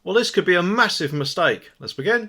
Well, this could be a massive mistake. Let's begin.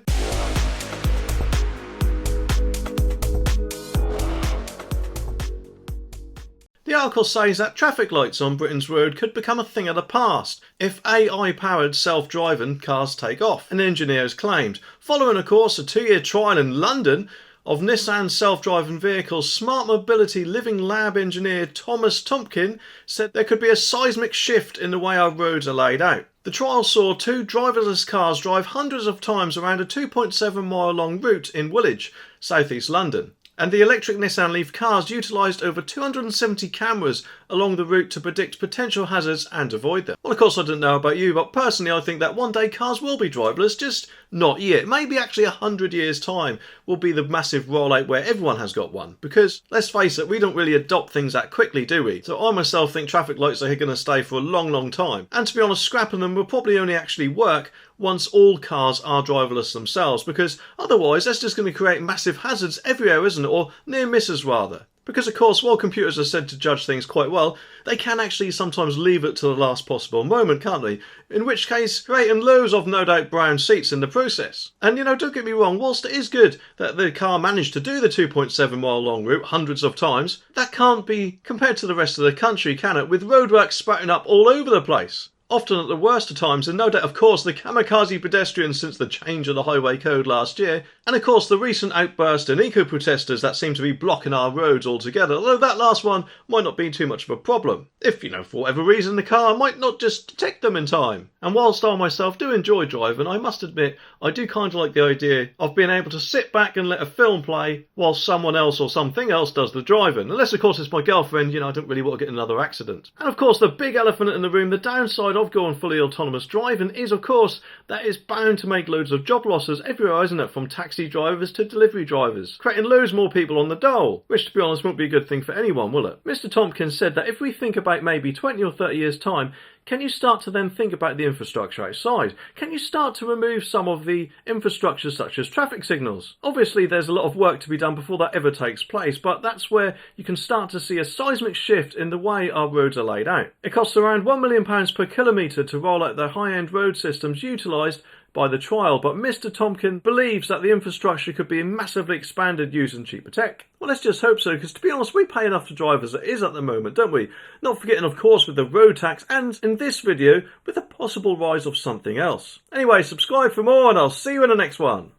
The article says that traffic lights on Britain's road could become a thing of the past if AI-powered self-driving cars take off, an engineer has claimed. Following, of course, a 2-year trial in London of Nissan's self-driving vehicles, smart mobility living lab engineer Thomas Tompkin said there could be a seismic shift in the way our roads are laid out. The trial saw 2 driverless cars drive hundreds of times around a 2.7 mile long route in Woolwich, southeast London. And the electric Nissan Leaf cars utilised over 270 cameras along the route to predict potential hazards and avoid them. Well, of course I don't know about you, but personally I think that one day cars will be driverless, just not yet. Maybe actually 100 years time will be the massive rollout where everyone has got one. Because, let's face it, we don't really adopt things that quickly, do we? So I myself think traffic lights are going to stay for a long, long time. And to be honest, scrapping them will probably only actually work once all cars are driverless themselves, because otherwise that's just going to create massive hazards everywhere, isn't it? Or near misses rather. Because of course, while computers are said to judge things quite well, they can actually sometimes leave it to the last possible moment, can't they? In which case, creating loads of no doubt brown seats in the process. And don't get me wrong, whilst it is good that the car managed to do the 2.7 mile long route hundreds of times, that can't be compared to the rest of the country, can it? With roadworks sprouting up all over the place. Often at the worst of times, and no doubt, of course, the kamikaze pedestrians since the change of the highway code last year, and of course the recent outburst in eco-protesters that seem to be blocking our roads altogether, although that last one might not be too much of a problem, if, for whatever reason the car might not just detect them in time. And whilst I myself do enjoy driving, I must admit I do kind of like the idea of being able to sit back and let a film play while someone else or something else does the driving. Unless of course it's my girlfriend, I don't really want to get in another accident. And of course the big elephant in the room, the downside of going fully autonomous driving is of course that it's bound to make loads of job losses everywhere, isn't it? From taxi drivers to delivery drivers, creating loads more people on the dole, which to be honest won't be a good thing for anyone, will it? Mr. Tompkins said that if we think about maybe 20 or 30 years time, can you start to then think about the infrastructure outside? Can you start to remove some of the infrastructure such as traffic signals? Obviously there's a lot of work to be done before that ever takes place, but that's where you can start to see a seismic shift in the way our roads are laid out. It costs around £1 million per kilometre to roll out the high-end road systems utilised by the trial, but Mr. Tompkin believes that the infrastructure could be massively expanded using cheaper tech. Well, let's just hope so, because to be honest, we pay enough to drive as it is at the moment, don't we? Not forgetting, of course, with the road tax, and in this video, with the possible rise of something else. Anyway, subscribe for more, and I'll see you in the next one.